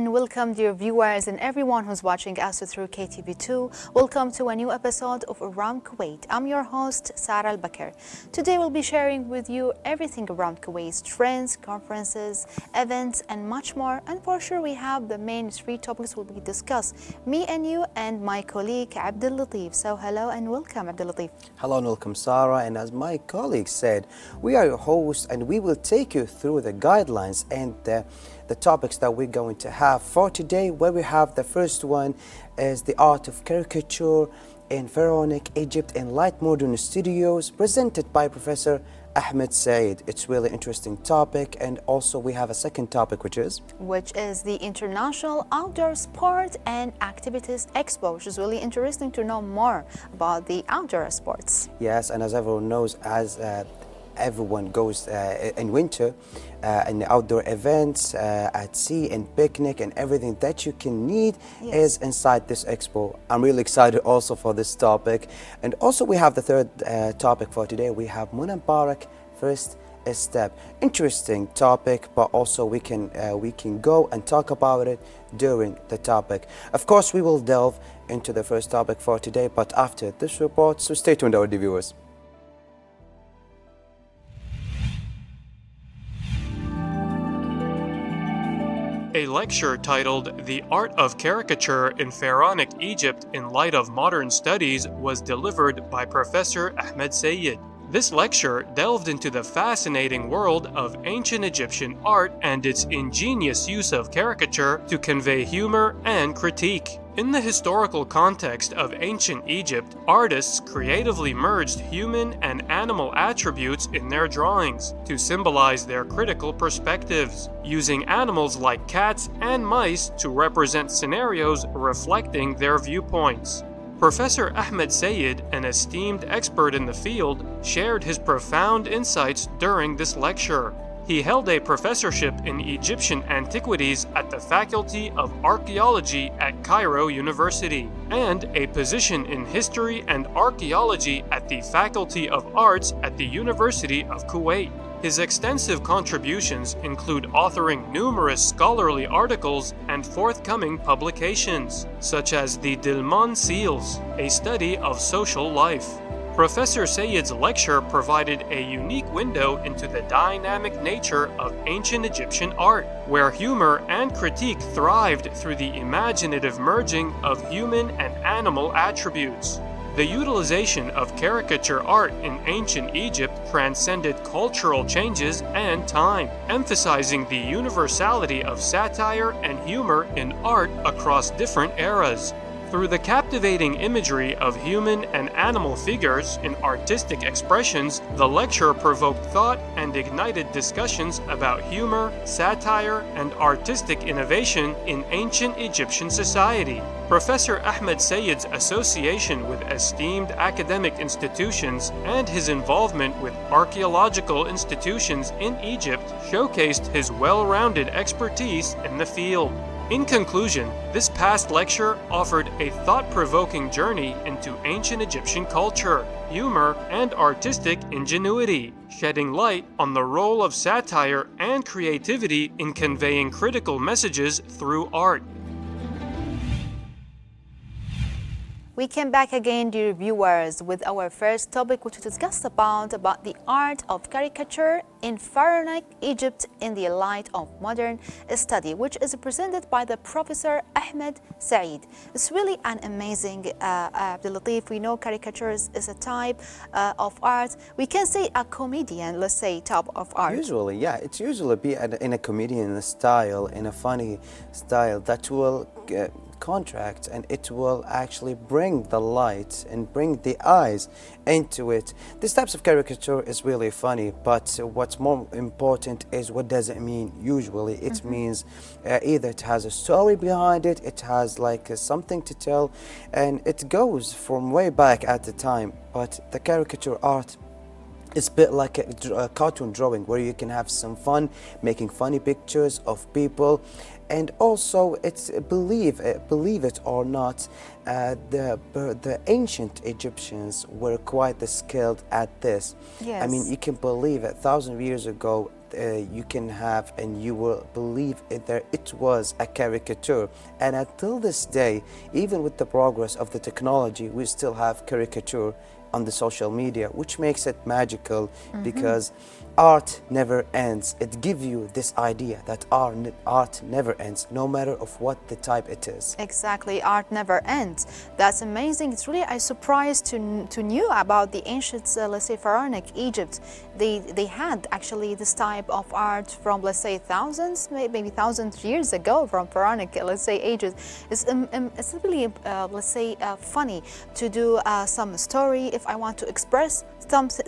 and welcome dear viewers and everyone who's watching us through KTV2. Welcome to a new episode of Around Kuwait. I'm your host, Sarah Al-Bakr. Today we'll be sharing with you everything around Kuwait's trends, conferences, events, and much more. And for sure we have the main three topics will be discussed, me and you and my colleague Abdul Latif. So hello and welcome Abdul Latif. Hello and welcome Sarah, and as my colleague said, we are your hosts and we will take you through the guidelines and the topics that we're going to have for today, where we have the first one is the art of caricature in Pharaonic Egypt in Light Modern Studios, presented by Professor Ahmed Said. It's really interesting topic, and also we have a second topic which is the International Outdoor Sport and Activities Expo, which is really interesting to know more about the outdoor sports. Yes, and as everyone knows, as everyone goes in winter in the outdoor events at sea and picnic and everything that you can need is inside this expo. I'm really excited also for this topic. And also we have the third topic for today. We have Muna Mubarak first step. Interesting topic, but also we can go and talk about it during the topic. Of course, we will delve into the first topic for today, but after this report, so stay tuned, our viewers. A lecture titled The Art of Caricature in Pharaonic Egypt in Light of Modern Studies was delivered by Professor Ahmed Said. This lecture delved into the fascinating world of ancient Egyptian art and its ingenious use of caricature to convey humor and critique. In the historical context of ancient Egypt, artists creatively merged human and animal attributes in their drawings to symbolize their critical perspectives, using animals like cats and mice to represent scenarios reflecting their viewpoints. Professor Ahmed Said, an esteemed expert in the field, shared his profound insights during this lecture. He held a professorship in Egyptian antiquities at the Faculty of Archaeology at Cairo University, and a position in history and archaeology at the Faculty of Arts at the University of Kuwait. His extensive contributions include authoring numerous scholarly articles and forthcoming publications, such as the Dilman Seals, a study of social life. Professor Sayed's lecture provided a unique window into the dynamic nature of ancient Egyptian art, where humor and critique thrived through the imaginative merging of human and animal attributes. The utilization of caricature art in ancient Egypt transcended cultural changes and time, emphasizing the universality of satire and humor in art across different eras. Through the captivating imagery of human and animal figures in artistic expressions, the lecture provoked thought and ignited discussions about humor, satire, and artistic innovation in ancient Egyptian society. Professor Ahmed Sayed's association with esteemed academic institutions and his involvement with archaeological institutions in Egypt showcased his well-rounded expertise in the field. In conclusion, this past lecture offered a thought-provoking journey into ancient Egyptian culture, humor, and artistic ingenuity, shedding light on the role of satire and creativity in conveying critical messages through art. We came back again, dear viewers, with our first topic, which we discussed about the art of caricature in Pharaonic Egypt in the light of modern study, which is presented by the Professor Ahmed Said. It's really an amazing, Abdul Latif. We know caricatures is a type of art. We can say a comedian, let's say, type of art. Usually, yeah, it's usually be in a comedian style, in a funny style that will contract, and it will actually bring the light and bring the eyes into it. These types of caricature is really funny, but what's more important is what does it mean. Usually it means either it has a story behind it, it has like something to tell, and it goes from way back at the time. But the caricature art, it's a bit like a cartoon drawing where you can have some fun making funny pictures of people. And also, it's believe it or not, the ancient Egyptians were quite skilled at this. Yes. I mean, you can believe it. Thousands of years ago, you can have, and you will believe it was a caricature. And until this day, even with the progress of the technology, we still have caricature on the social media, which makes it magical because art never ends. It gives you this idea that art never ends, no matter of what the type it is. Exactly, art never ends. That's amazing. It's really a surprise to knew about the ancient, let's say, pharaonic Egypt. They had actually this type of art from, let's say, thousands, maybe thousands years ago, from pharaonic, let's say, ages. It's really, let's say, funny to do some story. If I want to express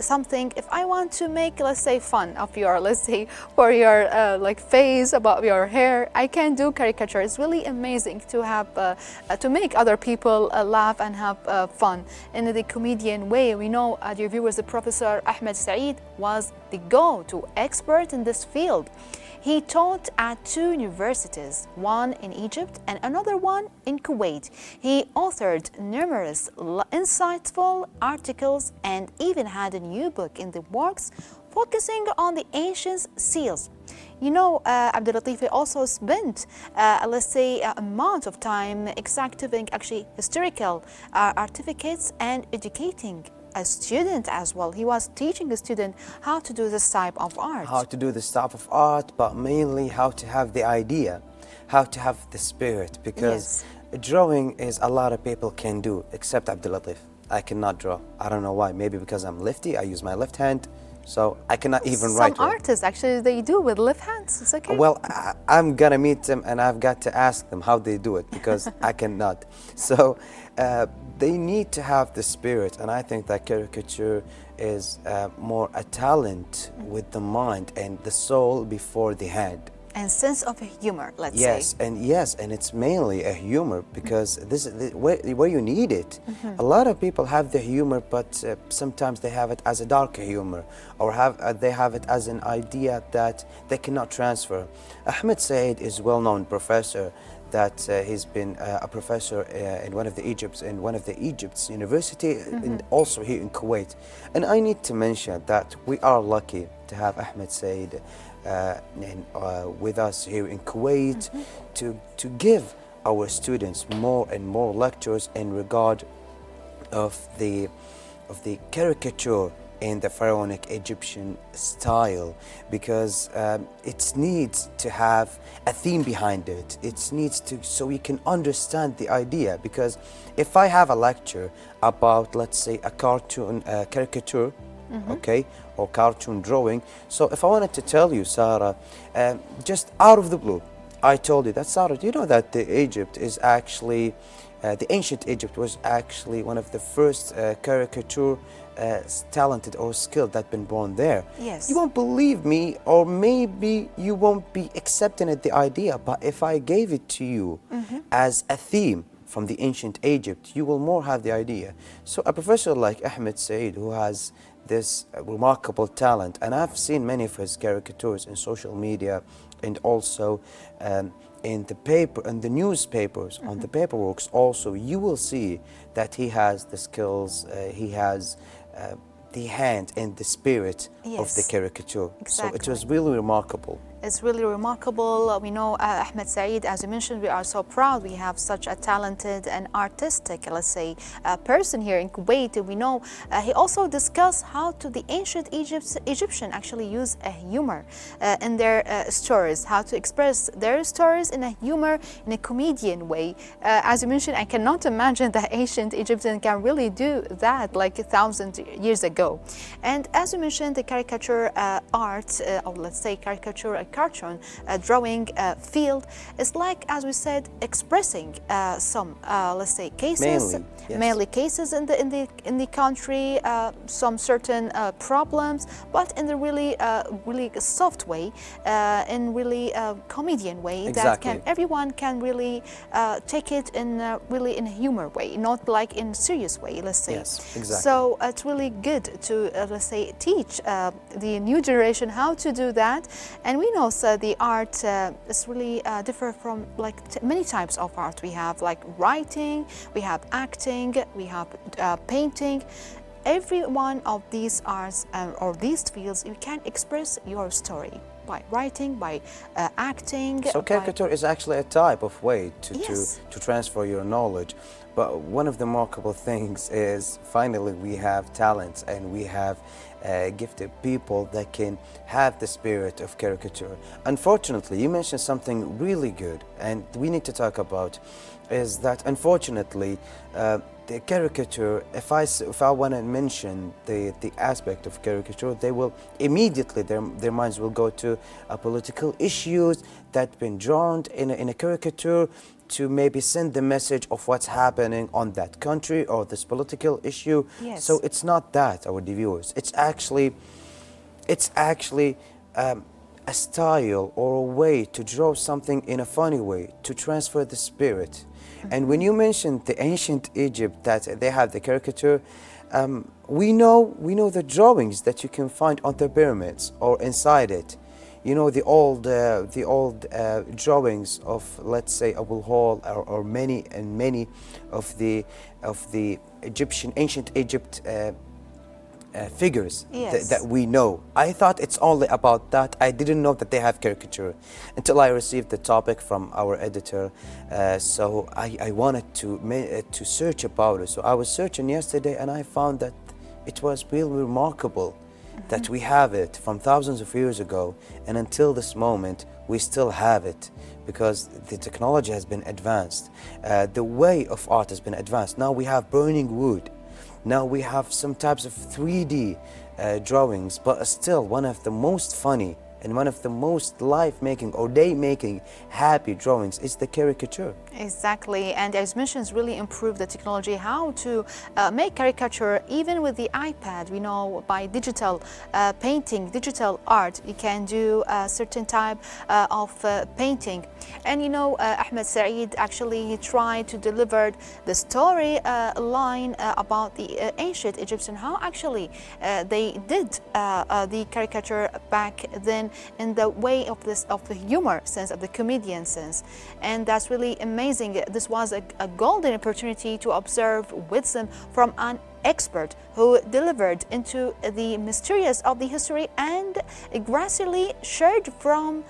something, if I want to make, let's say, fun of your, let's say, for your like face, about your hair, I can do caricature. It's really amazing to have to make other people laugh and have fun in the comedian way. We know, dear viewers, the Professor Ahmed Said was the go-to expert in this field. He taught at 2 universities, one in Egypt and another one in Kuwait. He authored numerous insightful articles and even had a new book in the works focusing on the ancient seals. You know, Abdul Latif also spent, let's say, a amount of time exacting actually historical artifacts and educating a student as well. He was teaching a student how to do this type of art. How to do this type of art, but mainly how to have the idea, how to have the spirit, because drawing is a lot of people can do, except Abdul Latif. I cannot draw. I don't know why. Maybe because I'm lefty, I use my left hand, so I cannot even write. Some artists actually they do with left hands. It's okay. Well, I'm gonna meet them and I've got to ask them how they do it because I cannot. So they need to have the spirit, and I think that caricature is more a talent with the mind and the soul before the hand. And sense of humor, let's say. Yes, and it's mainly a humor because this is where you need it. A lot of people have the humor, but sometimes they have it as a darker humor, or they have it as an idea that they cannot transfer. Ahmed Said is well-known professor that he's been a professor in one of the Egypt's university, and also here in Kuwait. And I need to mention that we are lucky to have Ahmed Said with us here in Kuwait to give our students more and more lectures in regard of the caricature in the pharaonic Egyptian style, because it needs to have a theme behind it. It needs to, so we can understand the idea. Because if I have a lecture about, let's say, a cartoon caricature, okay, or cartoon drawing, so if I wanted to tell you, Sarah, just out of the blue, I told you that, Sarah, do you know that the Egypt is actually the ancient Egypt was actually one of the first caricature talented or skilled that been born there. Yes. You won't believe me, or maybe you won't be accepting it, the idea, but if I gave it to you as a theme from the ancient Egypt, you will more have the idea. So a professor like Ahmed Said, who has this remarkable talent, and I've seen many of his caricatures in social media and also in the paper and the newspapers, on the paperworks also, you will see that he has the skills, he has the hand and the spirit of the caricature. Exactly. So it was really remarkable. It's really remarkable. We know Ahmed Said, as you mentioned, we are so proud we have such a talented and artistic, let's say, person here in Kuwait. We know he also discussed how to the ancient Egyptian actually use a humor in their stories, how to express their stories in a humor, in a comedian way. As you mentioned, I cannot imagine the ancient Egyptian can really do that like 1,000 years ago. And as you mentioned, the caricature art, or let's say caricature cartoon drawing field is like, as we said, expressing some let's say cases, mainly cases in the country, some certain problems, but in the really soft way, in really comedian way, that everyone can really take it in really in a humor way, not like in serious way, let's say. Yes, exactly. So it's really good to let's say teach the new generation how to do that. And we know the art is really different from like many types of art. We have like writing, we have acting, we have painting. Every one of these arts or these fields, you can express your story. by writing, by acting. So caricature is actually a type of way Yes. to transfer your knowledge. But one of the remarkable things is finally we have talents and we have gifted people that can have the spirit of caricature. Unfortunately, you mentioned something really good and we need to talk about is that unfortunately the caricature, if I want to mention the aspect of caricature, they will immediately, their minds will go to political issues that been drawn in a caricature to maybe send the message of what's happening on that country or this political issue. Yes. So it's not that, our viewers. It's actually a style or a way to draw something in a funny way to transfer the spirit. And when you mentioned the ancient Egypt that they have the caricature, we know the drawings that you can find on the pyramids or inside it. You know the old drawings of, let's say, Abu Hall or many of the ancient Egypt figures Yes. that we know. I thought it's only about that. I didn't know that they have caricature until I received the topic from our editor. So I wanted to search about it. So I was searching yesterday and I found that it was really remarkable that we have it from thousands of years ago, and until this moment we still have it because the technology has been advanced. The way of art has been advanced. Now we have burning wood. Now we have some types of 3D drawings, but still one of the most funny and one of the most life-making or day-making happy drawings is the caricature. Exactly, and as mentioned, it's really improved the technology, how to make caricature even with the iPad. We know by digital painting, digital art, you can do a certain type of painting. And you know, Ahmed Saeed, actually, he tried to deliver the story line about the ancient Egyptian, how actually they did the caricature back then in the way of the humor sense, of the comedian sense. And that's really amazing. This was a golden opportunity to observe wisdom from an expert who delivered into the mysterious of the history and gradually shared from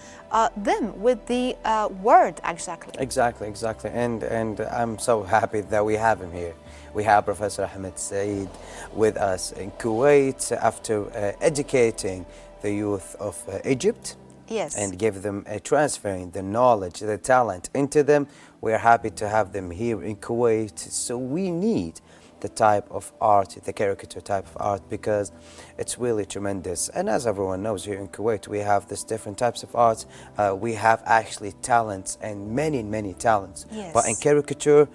them with the word. Exactly. And I'm so happy that we have him here. We have Professor Ahmed Saeed with us in Kuwait after educating the youth of Egypt. Yes. And give them transferring the knowledge, the talent into them. We are happy to have them here in Kuwait. So we need the type of art, the caricature type of art, because it's really tremendous. And as everyone knows, here in Kuwait, we have these different types of arts. We have actually talents and many talents. Yes. But in caricature,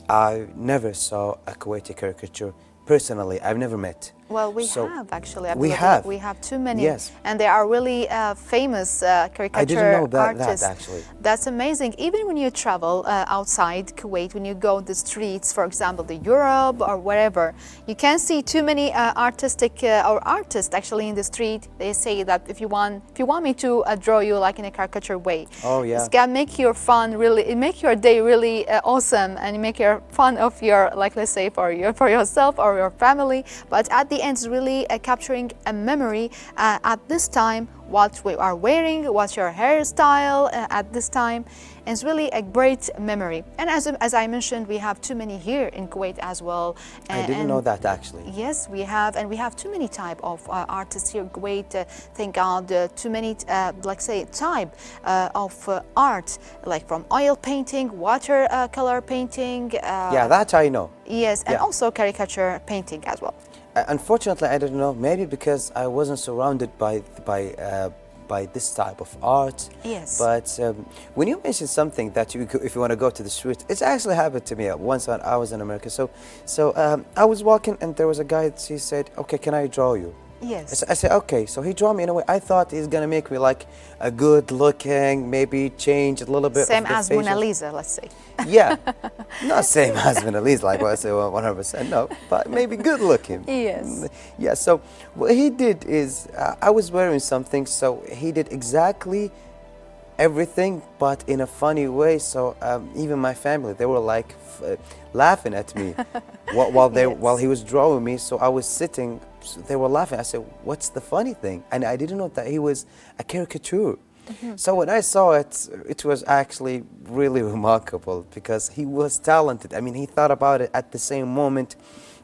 I never saw a Kuwaiti caricature. Personally, I've never met. Well, we have actually. I We believe have. We have too many. Yes. And they are really famous caricature I didn't know that artists. actually. That's amazing. Even when you travel outside Kuwait, when you go the streets, for example, the Europe or wherever, you can see too many artistic or artists actually in the street. They say that if you want me to draw you like in a caricature way, Oh yeah. it's gonna make your fun really. It make your day really awesome, and make your fun of your, like, let's say for yourself or your family. But at the end, it's really capturing a memory at this time, what we are wearing, what's your hairstyle at this time. And it's really a great memory. And as I mentioned, we have too many here in Kuwait as well. I didn't know that actually. Yes, we have, and we have too many type of artists here in Kuwait. Thank God, too many, like say, type of art, like from oil painting, watercolor painting. Yeah, that I know. Yes, and Yeah. also caricature painting as well. Unfortunately, I don't know. Maybe because I wasn't surrounded by this type of art. Yes. But when you mentioned something that if you want to go to the street, it's actually happened to me once when I was in America. So I was walking and there was a guy. He said, "Okay, can I draw you?" Yes. I said, okay. So he drew me in a way. I thought he's gonna make me like a good looking, maybe change a little bit. Same of the as Mona facial. Lisa, let's say. Yeah, not same as Mona Lisa, like what I say 100%. No, but maybe good looking. Yes. Yeah. So what he did is, I was wearing something, so he did exactly everything, but in a funny way. So even my family, they were like laughing at me while Yes. he was drawing me. So I was sitting they were laughing. I said, what's the funny thing? And I didn't know that he was a caricature. So when I saw it, it was actually really remarkable because he was talented. I mean, he thought about it at the same moment,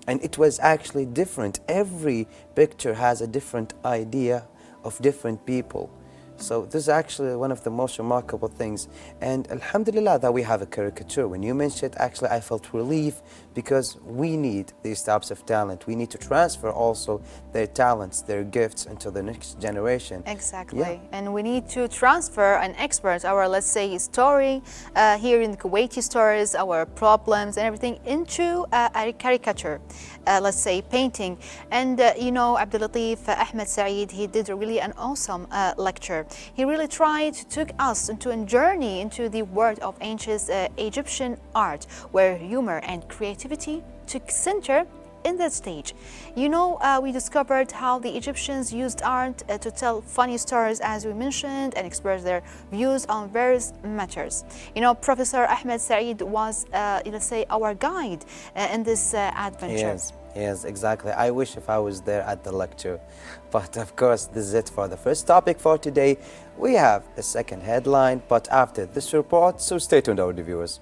and it was actually different. Every picture has a different idea of different people. So this is actually one of the most remarkable things. And alhamdulillah that we have a caricature. When you mentioned it, actually I felt relief because we need these types of talent. We need to transfer also their talents, their gifts into the next generation. Exactly. Yeah. And we need to transfer an expert, our, let's say, story here in the Kuwaiti stories, our problems and everything into a caricature, let's say painting. And you know, Abdul Latif, Ahmed Saeed, he did really an awesome lecture. He really tried to take us into a journey into the world of ancient Egyptian art, where humor and creativity took center in that stage. You know, we discovered how the Egyptians used art to tell funny stories, as we mentioned, and express their views on various matters. You know, Professor Ahmed Saeed was, let's say, our guide in this adventure. Yes, exactly. I wish if I was there at the lecture. But of course, this is it for the first topic for today. We have a second headline, but after this report, so stay tuned, our viewers.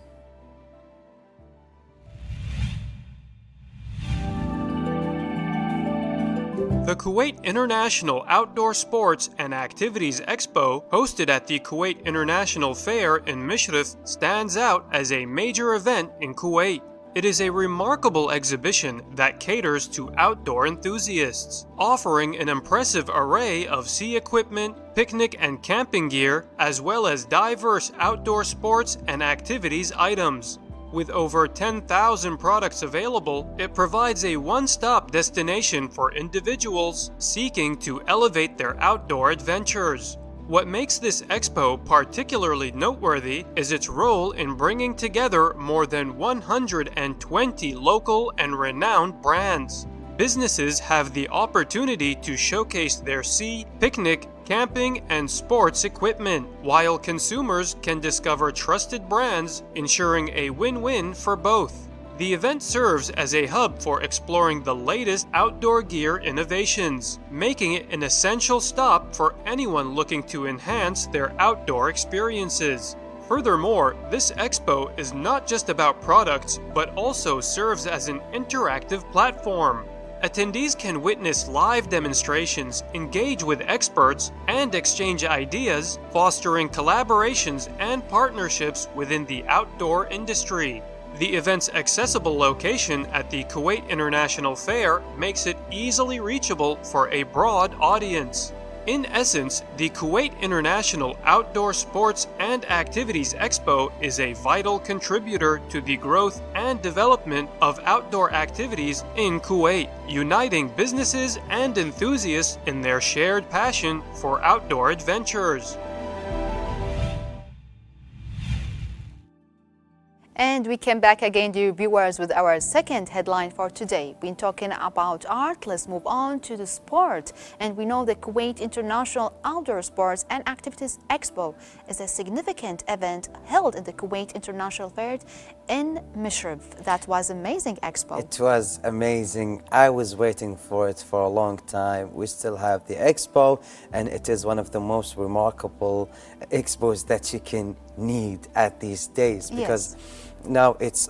The Kuwait International Outdoor Sports and Activities Expo, hosted at the Kuwait International Fair in Mishrif, stands out as a major event in Kuwait. It is a remarkable exhibition that caters to outdoor enthusiasts, offering an impressive array of sea equipment, picnic and camping gear, as well as diverse outdoor sports and activities items. With over 10,000 products available, it provides a one-stop destination for individuals seeking to elevate their outdoor adventures. What makes this expo particularly noteworthy is its role in bringing together more than 120 local and renowned brands. Businesses have the opportunity to showcase their sea, picnic, camping, and sports equipment, while consumers can discover trusted brands, ensuring a win-win for both. The event serves as a hub for exploring the latest outdoor gear innovations, making it an essential stop for anyone looking to enhance their outdoor experiences. Furthermore, this expo is not just about products, but also serves as an interactive platform. Attendees can witness live demonstrations, engage with experts, and exchange ideas, fostering collaborations and partnerships within the outdoor industry. The event's accessible location at the Kuwait International Fair makes it easily reachable for a broad audience. In essence, the Kuwait International Outdoor Sports and Activities Expo is a vital contributor to the growth and development of outdoor activities in Kuwait, uniting businesses and enthusiasts in their shared passion for outdoor adventures. And we came back again, dear viewers, with our second headline for today. We've been talking about art. Let's move on to the sport. And we know the Kuwait International Outdoor Sports and Activities Expo is a significant event held in the Kuwait International Fair in Mishrif. That was amazing expo. It was amazing. I was waiting for it for a long time. We still have the expo, and it is one of the most remarkable expos that you can need at these days, because now it's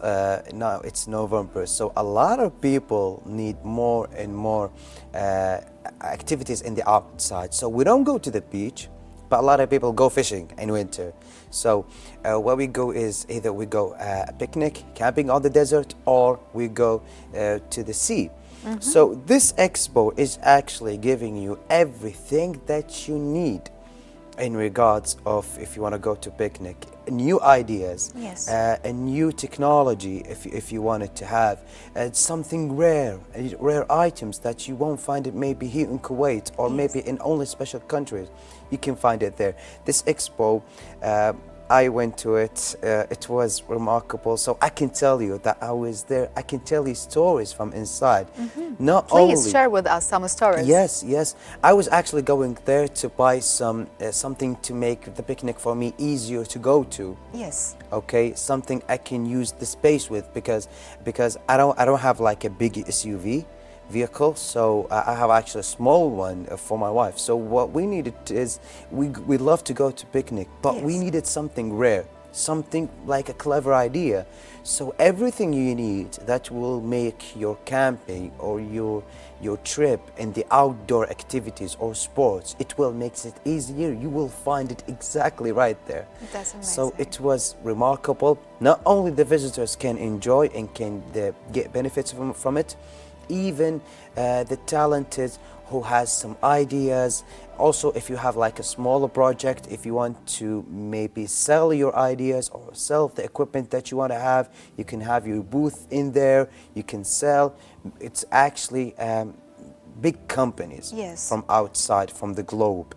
November, so a lot of people need more and more activities in the outside. So we don't go to the beach, but a lot of people go fishing in winter. So where we go is either we go picnic, camping on the desert, or we go to the sea. So this expo is actually giving you everything that you need in regards of if you want to go to picnic, new ideas, a new technology if you wanted to have, something rare items that you won't find it maybe here in Kuwait or maybe in only special countries. You can find it there. This expo, I went to it. It was remarkable. So I can tell you that I was there. I can tell you stories from inside. Please share with us some stories. Yes. I was actually going there to buy something to make the picnic for me easier to go to. Yes. Okay, something I can use the space with, because I don't have like a big SUV. vehicle, so I have actually a small one for my wife. So what we needed is we love to go to picnic, but we Yes. needed something rare, something like a clever idea. So everything you need that will make your camping or your trip in the outdoor activities or sports, it will make it easier. You will find it exactly right there. That's amazing. So it was remarkable. Not only the visitors can enjoy and can get benefits from it, even the talented who has some ideas. Also, if you have like a smaller project, if you want to maybe sell your ideas or sell the equipment that you want to have, you can have your booth in there, you can sell. It's actually big companies Yes. from outside, from the globe,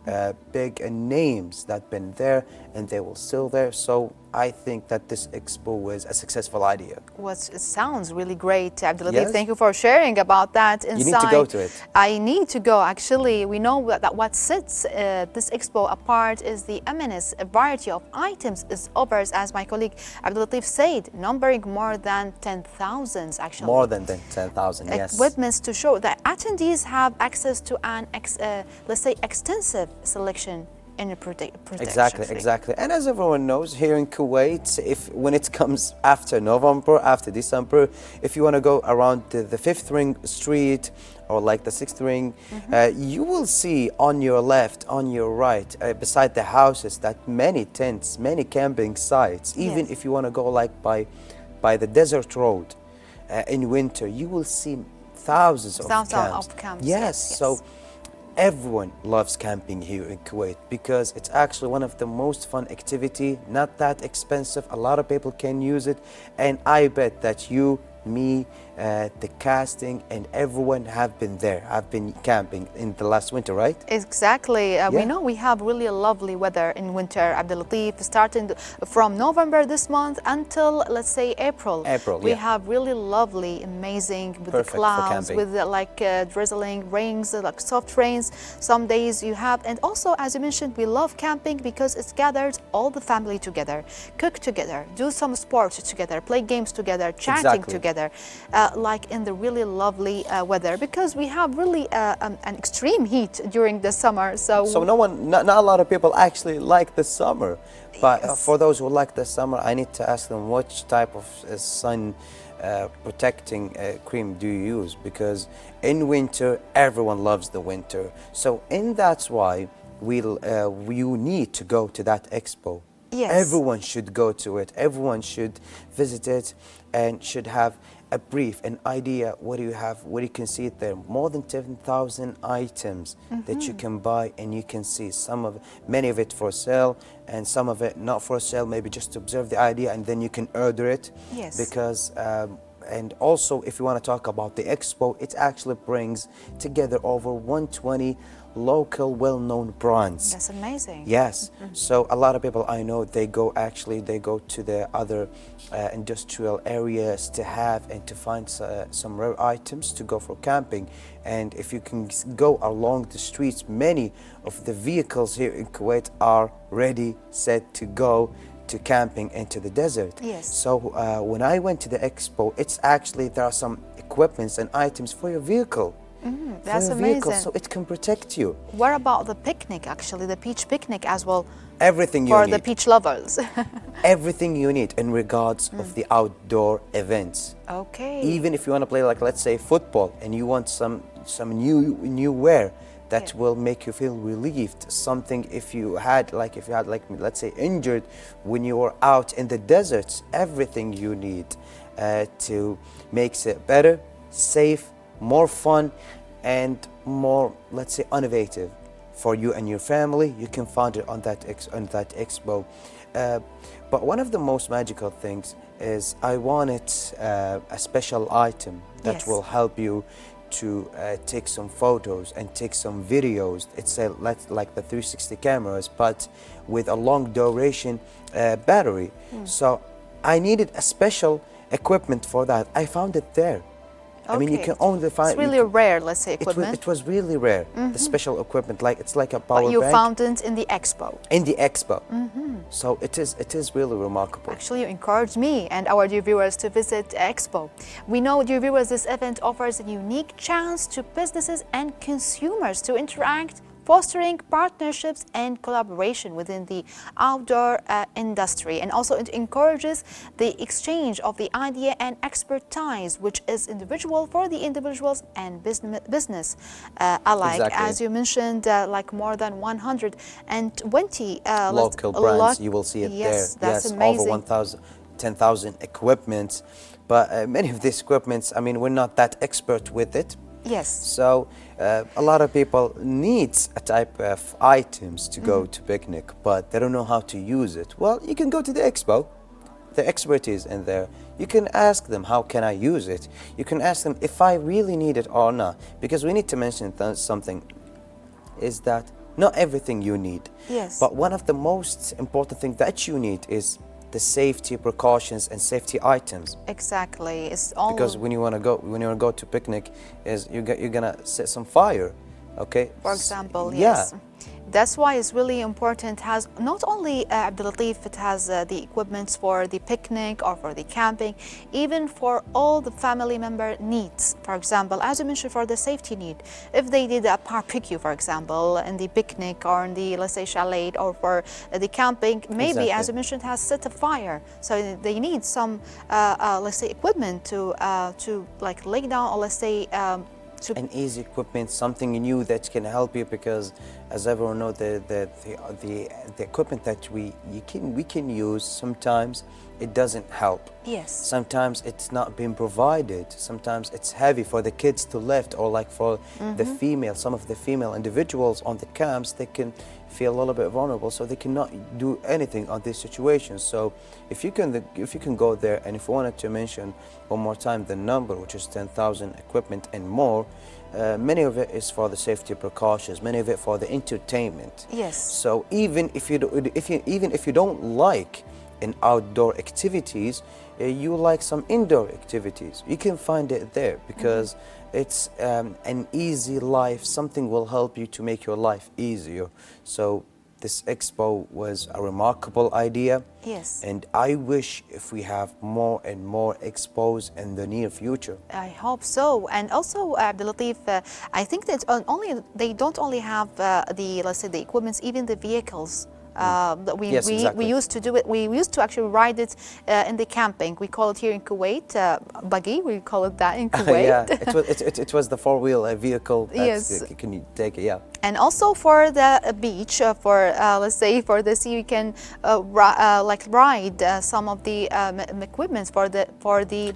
big names that been there and they will still there. So I think that this expo was a successful idea. It sounds really great, Abdulatif. Yes. Thank you for sharing about that insight. You need to go to it. I need to go. Actually, we know that what sets this expo apart is the immense variety of items it offers, as my colleague Abdulatif said, numbering more than 10,000 actually. More than 10,000, yes. Equipments to show that attendees have access to an, let's say, extensive selection in protection. Exactly. And as everyone knows, here in Kuwait, when it comes after November, after December, if you want to go around the fifth ring street or like the sixth ring, you will see on your left, on your right, beside the houses, that many tents, many camping sites. Even Yes. if you want to go like by the desert road in winter, you will see thousands of camps. Yes. So everyone loves camping here in Kuwait because it's actually one of the most fun activity, not that expensive. A lot of people can use it, and I bet that you, me, the casting, and everyone have been there, have been camping in the last winter, right? Exactly. We know we have really lovely weather in winter, Abdulatif, starting from November this month until, let's say, April. We have really lovely, amazing, with Perfect the clouds, for with like drizzling rains, like soft rains. Some days you have, and also, as you mentioned, we love camping because it's gathered all the family together, cook together, do some sports together, play games together, chatting together. Like in the really lovely weather, because we have really an extreme heat during the summer. So not a lot of people actually like the summer. But for those who like the summer, I need to ask them which type of sun protecting cream do you use? Because in winter, everyone loves the winter. So that's why you need to go to that expo. Yes. Everyone should go to it. Everyone should visit it and should have a brief, an idea what you have, what you can see it there. More than 10,000 items that you can buy, and you can see many of it for sale and some of it not for sale, maybe just to observe the idea, and then you can order it. Yes. Because and also, if you want to talk about the expo, it actually brings together over 120 local well-known brands. that's amazing. Yes. So a lot of people I know, they go to the other industrial areas to have and to find some rare items to go for camping. And if you can go along the streets, many of the vehicles here in Kuwait are ready, set to go to camping into the desert. Yes. So when I went to the expo, there are some equipments and items for your vehicle. That's for your vehicle, amazing. so it can protect you. What about the picnic, actually, the beach picnic as well? Everything you for need. the beach lovers. Everything you need in regards of the outdoor events. Okay. Even if you want to play, like, let's say, football, and you want some new wear that will make you feel relieved. Something if you had like let's say injured when you were out in the deserts. Everything you need to make it better, safe, more fun, and more, let's say, innovative for you and your family. You can find it on that expo. But one of the most magical things is I wanted a special item that will help you to take some photos and take some videos. It's like the 360 cameras, but with a long duration battery. So I needed a special equipment for that. I found it there. I mean, you Okay. can only find. It's really rare, let's say, It was, equipment. it was really rare. The special equipment, like it's like a power But you bank found it in the expo. in the expo. So it is really remarkable. Actually, you encouraged me and our dear viewers to visit Expo. We know, dear viewers, this event offers a unique chance to businesses and consumers to interact, fostering partnerships and collaboration within the outdoor industry. And also it encourages the exchange of the idea and expertise, which is individual for the individuals and business alike. Exactly. As you mentioned, like more than 120 Local brands, you will see it yes, there. that's Yes, amazing. over 1,000, 10,000 equipments. But many of these equipments, I mean, we're not that expert with it. Yes. So a lot of people needs a type of items to go to picnic, but they don't know how to use it. Well, you can go to the expo. The expertise in there. You can ask them, how can I use it? You can ask them if I really need it or not. Because we need to mention something, is that not everything you need. Yes. But one of the most important things that you need is the safety precautions and safety items. Exactly. It's all Because when you want to go to picnic, is you're gonna set some fire, okay? for example, Yeah. yes. That's why it's really important. It has not only Abdulatif, it has the equipments for the picnic or for the camping, even for all the family member needs. For example, as you mentioned, for the safety need, if they did a barbecue, for example, in the picnic or in the, let's say, chalet, or for the camping, maybe Exactly. as you mentioned, has set a fire. So they need some, let's say, equipment to like lay down, or let's say. An easy equipment, something new that can help you, because as everyone knows, the equipment that we can use, sometimes it doesn't help. Yes. Sometimes it's not being provided. Sometimes it's heavy for the kids to lift, or like for the female, some of the female individuals on the camps, they can feel a little bit vulnerable, so they cannot do anything on these situations. So if you can go there, and if we wanted to mention one more time the number, which is 10,000 equipment and more, many of it is for the safety precautions, many of it for the entertainment. Yes. So even if you don't like in outdoor activities, you like some indoor activities, you can find it there, because it's an easy life. Something will help you to make your life easier. So this expo was a remarkable idea. Yes. And I wish if we have more and more expos in the near future. I hope so. And also, Abdulatif, I think that they don't only have the, let's say, the equipments, even the vehicles. That Yes, exactly. we used to do it. We used to actually ride it in the camping. We call it here in Kuwait buggy. We call it that in Kuwait. Yeah, it was the four-wheel vehicle. Yes. Can you take it? Yeah. And also for the beach, for let's say for the sea, you can like ride some of the equipments for the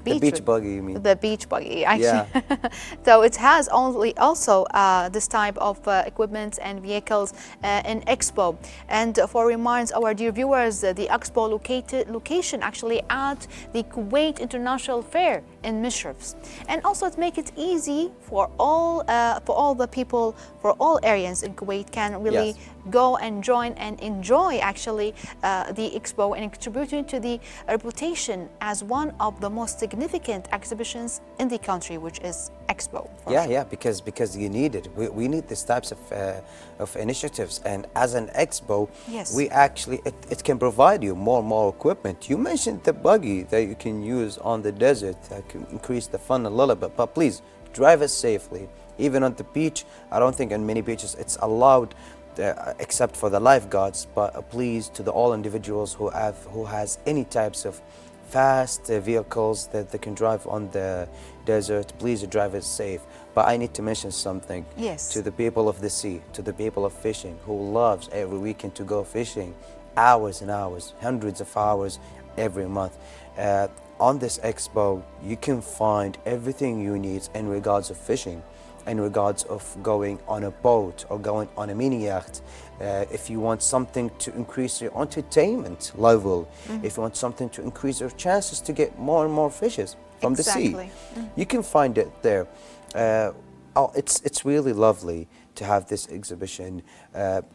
beach. The beach buggy, you mean? The beach buggy, actually. Yeah. So it has only also this type of equipment and vehicles in Expo. And for reminds our dear viewers, the Expo location actually at the Kuwait International Fair in Mishrafs. And also it make it easy for all the people, for all areas in Kuwait can really Yes. go and join and enjoy actually the Expo, and contributing to the reputation as one of the most significant exhibitions in the country, which is Expo. Yeah, yeah, because you need it. We need these types of initiatives, and as an expo, Yes. we actually it can provide you more and more equipment. You mentioned the buggy that you can use on the desert that can increase the fun a little bit, but please drive it safely. Even on the beach, I don't think on many beaches it's allowed, except for the lifeguards. But please, to all individuals who has any types of fast vehicles that they can drive on the desert, please drive it safe. But I need to mention something. Yes. To the people of the sea, to the people of fishing, who loves every weekend to go fishing, hours and hours, hundreds of hours every month. On this expo, you can find everything you need in regards of fishing, in regards of going on a boat or going on a mini yacht. If you want something to increase your entertainment level, if you want something to increase your chances to get more and more fishes from the sea, Exactly. you can find it there. It's really lovely to have this exhibition.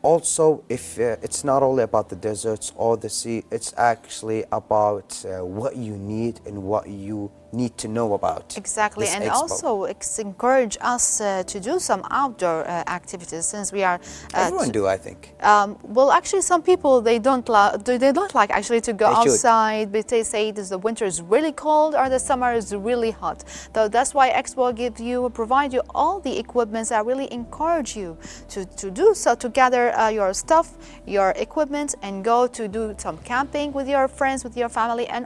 Also, if it's not only about the deserts or the sea, it's actually about what you need and what you need to know about. Exactly, this and expo. also encourage us to do some outdoor activities, since we are. Everyone do, I think. Well, actually, some people they don't like actually to go They should. outside, but they say the winter is really cold or the summer is really hot. So that's why Expo provide you all the equipments that really encourage you to do so, to gather your stuff, your equipment, and go to do some camping with your friends, with your family, and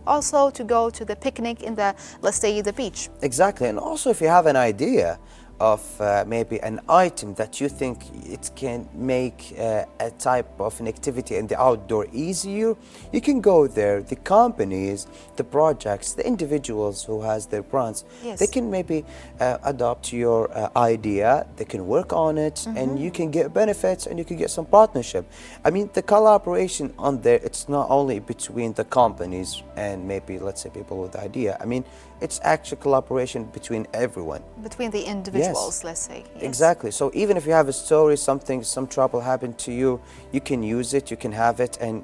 also to go to the picnic in the, let's say, the beach. Exactly, and also if you have an idea of maybe an item that you think it can make a type of an activity in the outdoor easier, you can go there. The companies, the projects, the individuals who has their brands, Yes. they can maybe adopt your idea, they can work on it, and you can get benefits and you can get some partnership. I mean, the collaboration on there, it's not only between the companies and maybe, let's say, people with the idea. I mean, it's actual collaboration between everyone. Between the individuals, let's say. Yes. Exactly. So even if you have a story, some trouble happened to you, you can use it, you can have it, and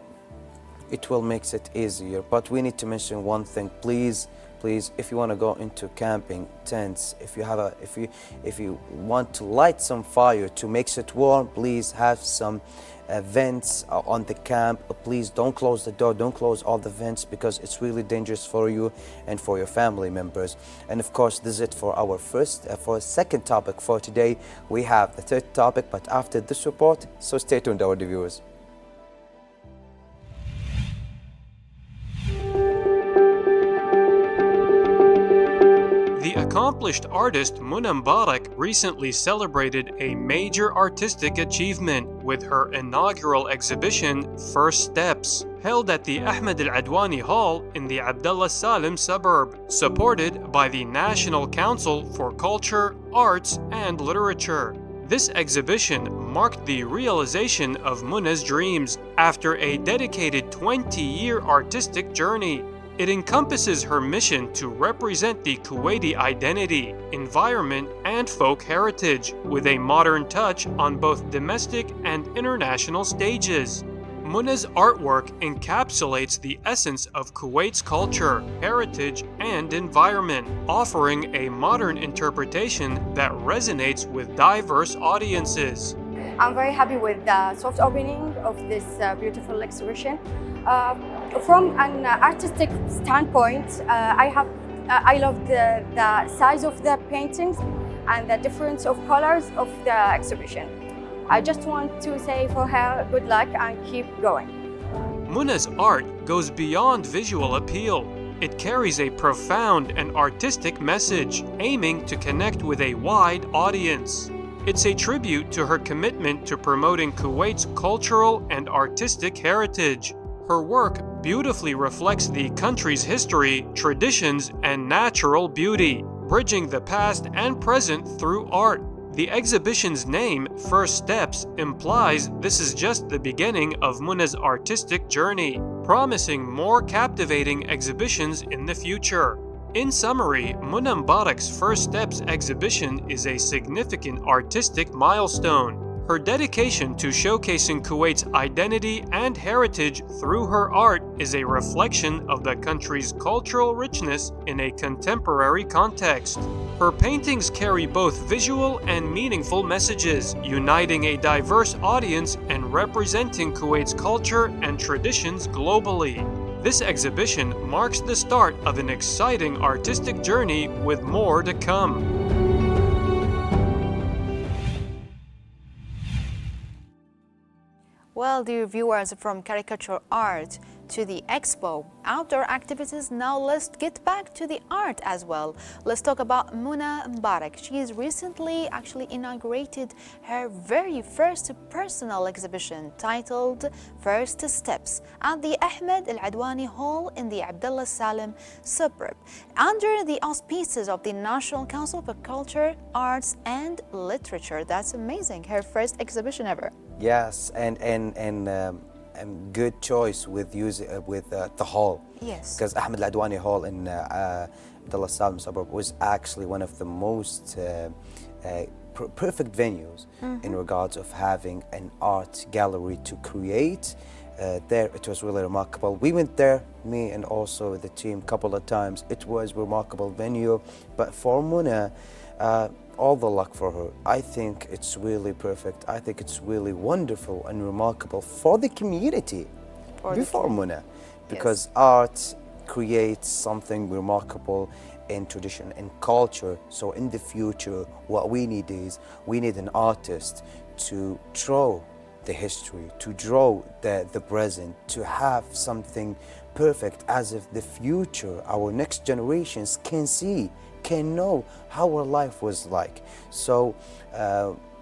it will make it easier. But we need to mention one thing, please, if you want to go into camping tents, if you want to light some fire to make it warm, please have some vents on the camp. Please don't close the door, don't close all the vents, because it's really dangerous for you and for your family members. And of course, this is it for our second topic for today. We have the third topic, but after this report, so stay tuned, our viewers. The accomplished artist Muna Mbarak recently celebrated a major artistic achievement with her inaugural exhibition, First Steps, held at the Ahmed Al Adwani Hall in the Abdullah Salim suburb, supported by the National Council for Culture, Arts and Literature. This exhibition marked the realization of Muna's dreams after a dedicated 20-year artistic journey. It encompasses her mission to represent the Kuwaiti identity, environment, and folk heritage with a modern touch on both domestic and international stages. Muna's artwork encapsulates the essence of Kuwait's culture, heritage, and environment, offering a modern interpretation that resonates with diverse audiences. I'm very happy with the soft opening of this beautiful exhibition. From an artistic standpoint, I love the size of the paintings and the difference of colors of the exhibition. I just want to say for her good luck and keep going. Muna's art goes beyond visual appeal. It carries a profound and artistic message, aiming to connect with a wide audience. It's a tribute to her commitment to promoting Kuwait's cultural and artistic heritage. Her work beautifully reflects the country's history, traditions, and natural beauty, bridging the past and present through art. The exhibition's name, First Steps, implies this is just the beginning of Muna's artistic journey, promising more captivating exhibitions in the future. In summary, Muna Mbarak's First Steps exhibition is a significant artistic milestone. Her dedication to showcasing Kuwait's identity and heritage through her art is a reflection of the country's cultural richness in a contemporary context. Her paintings carry both visual and meaningful messages, uniting a diverse audience and representing Kuwait's culture and traditions globally. This exhibition marks the start of an exciting artistic journey with more to come. Well, dear viewers, from caricature art to the expo, outdoor activities, now let's get back to the art as well. Let's talk about Muna Mbarak. She has recently actually inaugurated her very first personal exhibition titled First Steps at the Ahmed Al Adwani Hall in the Abdullah Salim suburb, under the auspices of the National Council for Culture, Arts and Literature. That's amazing. Her first exhibition ever. Yes, and good choice with the hall. Yes. Because Ahmed Al Adwani Hall in Abdullah Salim suburb was actually one of the most perfect venues in regards of having an art gallery to create. There, it was really remarkable. We went there, me and also the team, couple of times. It was remarkable venue. But for Muna, all the luck for her. I think it's really perfect. I think it's really wonderful and remarkable for the community before Muna, because art creates something remarkable in tradition and culture. So in the future, what we need is we need an artist to draw the history, to draw the present, to have something perfect as if the future, our next generations can see, can know how our life was like. So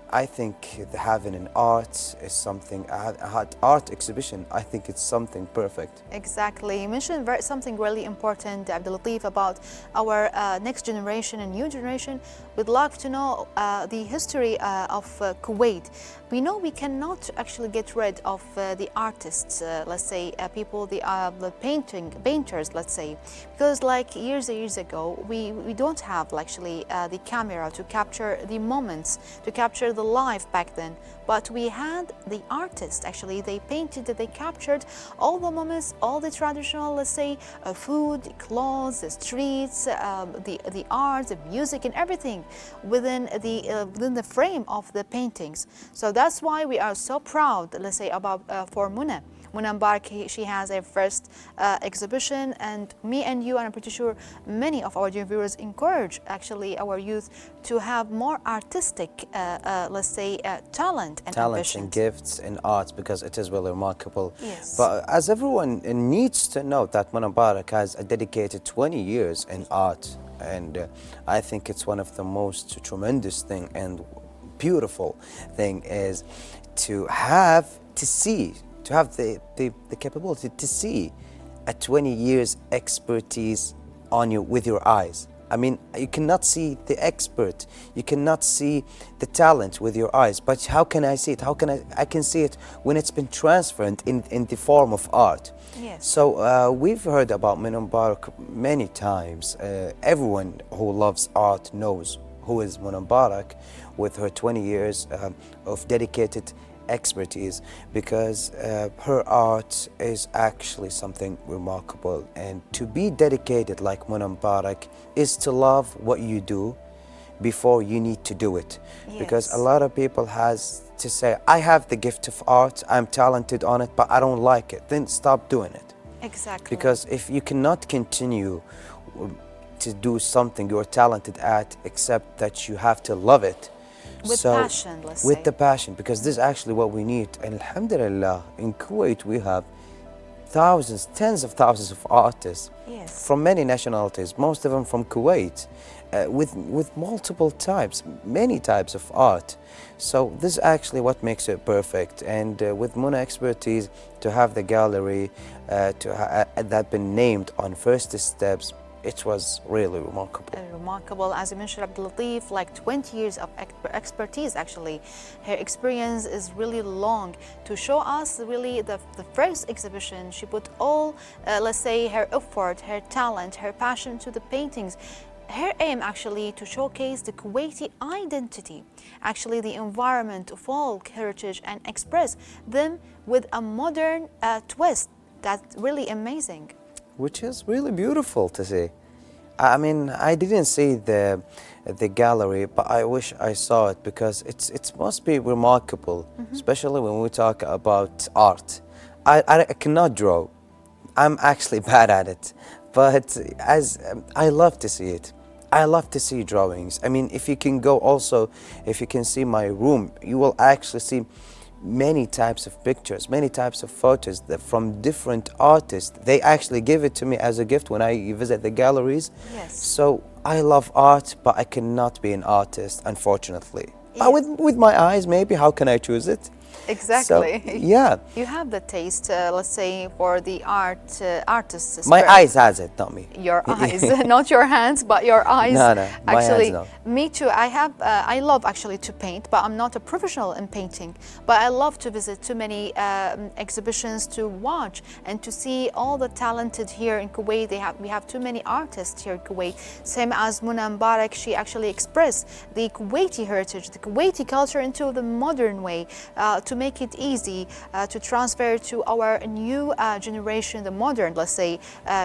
I think having an art is something, art exhibition, I think it's something perfect. Exactly. You mentioned something really important, Abdul Latif, about our next generation and new generation. We'd love to know the history of Kuwait. We know we cannot actually get rid of the artists, let's say people, the painters, let's say, because like years and years ago, we don't have actually the camera to capture the moments, to capture the life back then. But we had the artists, actually, they painted, they captured all the moments, all the traditional, let's say, food, clothes, the streets, the art, the music, and everything within the frame of the paintings. So that's why we are so proud, let's say, about for Muna. Muna Mbarak, she has a first exhibition, and me and you, and I'm pretty sure many of our dear viewers, encourage actually our youth to have more artistic, let's say, talent and ambitions. And gifts in arts, because it is really remarkable. Yes. But as everyone needs to know that Muna Mbarak has a dedicated 20 years in art, and I think it's one of the most tremendous thing and beautiful thing is to have the capability to see a 20 years expertise on you with your eyes. I mean, you cannot see the expert, you cannot see the talent with your eyes, but how can I see it? How can I can see it when it's been transferred in the form of art. Yes. So we've heard about Muna Mbarak many times. Everyone who loves art knows who is Muna Mbarak, with her 20 years of dedicated expertise, because her art is actually something remarkable. And to be dedicated like Muna Mbarak is to love what you do before you need to do it. Yes. Because a lot of people has to say, I have the gift of art, I'm talented on it, but I don't like it. Then stop doing it. Exactly. Because if you cannot continue to do something you're talented at, except that you have to love it. With passion, let's say. With the passion, because this is actually what we need. And alhamdulillah, in Kuwait we have thousands, tens of thousands of artists, yes, from many nationalities, most of them from Kuwait, with multiple types, many types of art. So this is actually what makes it perfect. And with Muna expertise, to have the gallery that been named on first steps, it was really remarkable. Remarkable, as you mentioned, Abdul Latif, like 20 years of expertise actually. Her experience is really long to show us really the first exhibition. She put all, let's say, her effort, her talent, her passion to the paintings. Her aim actually to showcase the Kuwaiti identity, actually the environment, folk, heritage, and express them with a modern twist. That's really amazing. Which is really beautiful to see. I mean, I didn't see the gallery, but I wish I saw it, because it must be remarkable, especially when we talk about art. I cannot draw. I'm actually bad at it, but I love to see it. I love to see drawings. I mean, if you can go also, if you can see my room, you will actually see many types of pictures, many types of photos from different artists. They actually give it to me as a gift when I visit the galleries. Yes. So I love art, but I cannot be an artist, unfortunately. Yes. With my eyes, maybe, how can I choose it? Exactly. So, yeah, You have the taste, let's say, for the artist's my spirit. eyes has it, not me. Your eyes, not your hands, but your eyes. No, no, my hands Actually, no. me too. I love actually to paint, but I'm not a professional in painting. But I love to visit too many exhibitions to watch and to see all the talented here in Kuwait. We have too many artists here in Kuwait. Same as Muna Mbarak, she actually expressed the Kuwaiti heritage, the Kuwaiti culture into the modern way to make it easy to transfer to our new generation, the modern, let's say,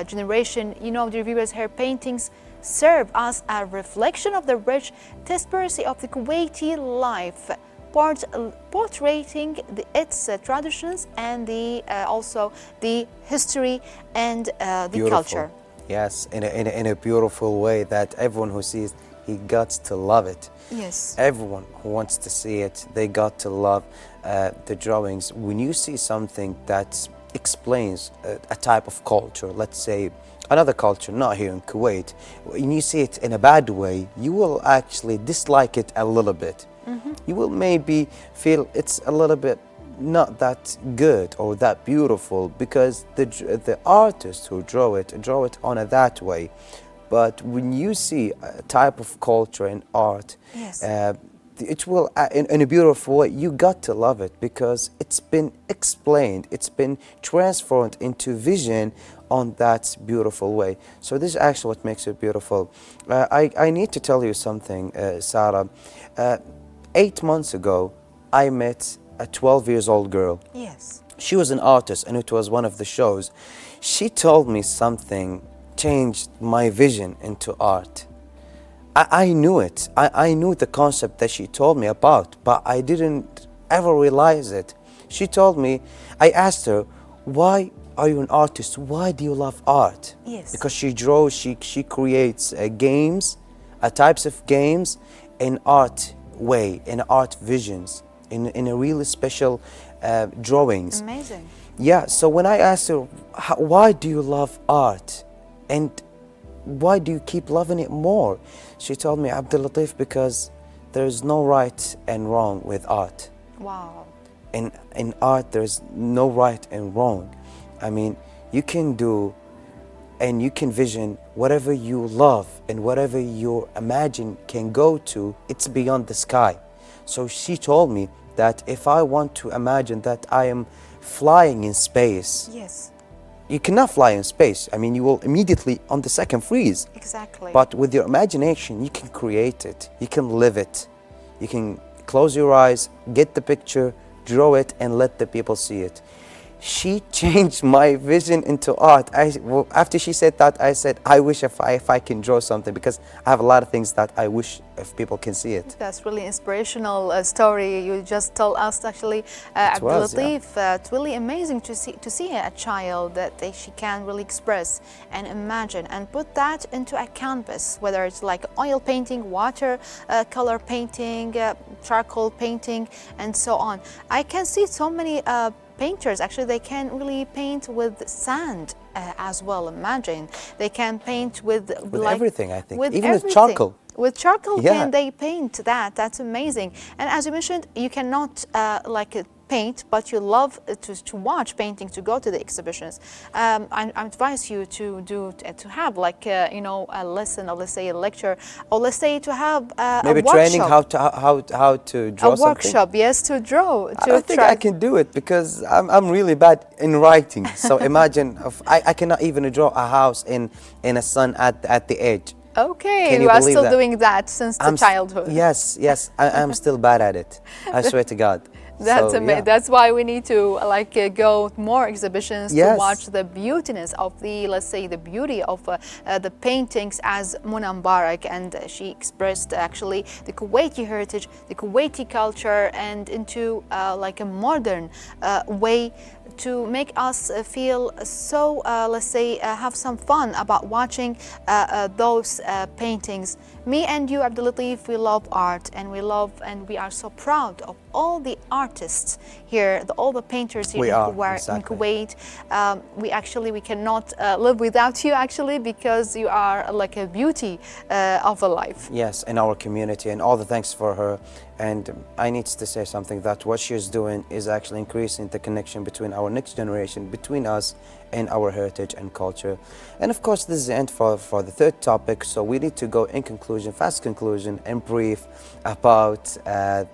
generation. You know, the reviewers, her paintings serve as a reflection of the rich tapestry of the Kuwaiti life, portraying its traditions and also the history and the Beautiful. culture. Yes, in a beautiful way that everyone who sees, he got to love it. Yes. Everyone who wants to see it, they got to love the drawings. When you see something that explains a type of culture, let's say another culture, not here in Kuwait, when you see it in a bad way, you will actually dislike it a little bit. You will maybe feel it's a little bit not that good or that beautiful because the artists who draw it on that way. But when you see a type of culture and art, Yes. it will, in a beautiful way, you got to love it because it's been explained, it's been transformed into vision on that beautiful way. So this is actually what makes it beautiful. I need to tell you something, Sarah. 8 months ago, I met a 12 years old girl. Yes. She was an artist and it was one of the shows. She told me something changed my vision into art. I knew it. I knew the concept that she told me about, but I didn't ever realize it. She told me, I asked her, why are you an artist? Why do you love art? Yes. Because she draws, she creates games, types of games in art way, in art visions, in a really special drawings. Amazing. Yeah, so when I asked her, why do you love art? And why do you keep loving it more? She told me, Abdul Latif, because there's no right and wrong with art. Wow. In art, there's no right and wrong. I mean, you can do and you can vision whatever you love and whatever you imagine can go to, it's beyond the sky. So she told me that if I want to imagine that I am flying in space, Yes. you cannot fly in space. I mean, you will immediately on the second freeze. Exactly. But with your imagination, you can create it. You can live it. You can close your eyes, get the picture, draw it, and let the people see it. She changed my vision into art. After she said that, I said, I wish if I can draw something, because I have a lot of things that I wish if people can see it. That's really inspirational story you just told us, actually, Abdul was, yeah. Latif. It's really amazing to see a child that she can really express and imagine and put that into a canvas, whether it's like oil painting, water color painting, charcoal painting, and so on. I can see so many painters, actually, they can really paint with sand as well. Imagine they can paint with like, everything, I think, with even everything. with charcoal. With charcoal, Yeah. can they paint that? That's amazing. And as you mentioned, you cannot paint, but you love to watch painting, to go to the exhibitions. I advise you to have like a lesson, or let's say a lecture, or let's say to have Maybe a workshop. training how to draw a something. workshop, yes, to draw. I don't think I can do it because I'm really bad in writing. So imagine I cannot even draw a house in a sun at the edge. Okay, Can you are believe still that? doing that since the childhood. Yes, I'm still bad at it. I swear to God. That's So, amazing. yeah. That's why we need to go more exhibitions to Yes. watch the beautiness of let's say, the beauty of the paintings, as Muna Mbarak, and she expressed actually the Kuwaiti heritage, the Kuwaiti culture, and into like a modern way to make us feel so, let's say, have some fun about watching those paintings. Me and you, Abdul Latif, we love art, and we are so proud of all the artists here, all the painters here in Kuwait. We cannot live without you, actually, because you are like a beauty of a life. Yes, in our community, and all the thanks for her. And I need to say something, that what she's doing is actually increasing the connection between our next generation, between us and our heritage and culture. And of course, this is the end for the third topic. So we need to go in conclusion, fast conclusion, and brief about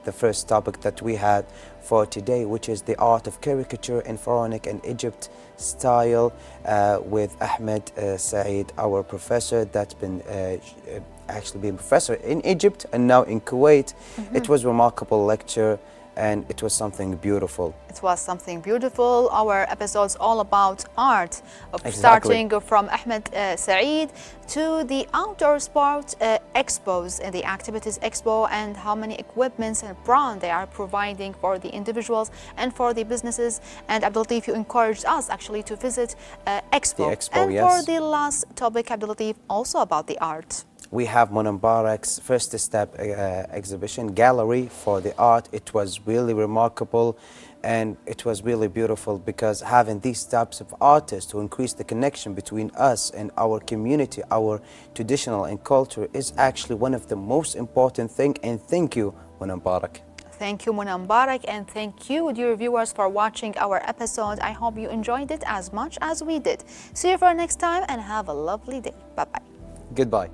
the first topic that we had for today, which is the art of caricature in Pharaonic and Egypt style, with Ahmed Saeed, our professor that's been actually been professor in Egypt and now in Kuwait. It was a remarkable lecture, and it was something beautiful. It was something beautiful. Our episode's all about art, starting from Ahmed Saeed to the outdoor sport expos and the activities expo, and how many equipments and brand they are providing for the individuals and for the businesses. And Abdulatif, you encouraged us actually to visit expo. The expo, and yes. for the last topic, Abdulatif, also about the art. We have Mona Mubarak's first step exhibition gallery for the art. It was really remarkable, and it was really beautiful, because having these types of artists to increase the connection between us and our community, our traditional and culture, is actually one of the most important thing. And thank you, Mona Mubarak. Thank you, Mona Mubarak, and thank you, dear viewers, for watching our episode. I hope you enjoyed it as much as we did. See you for next time, and have a lovely day. Bye-bye. Goodbye.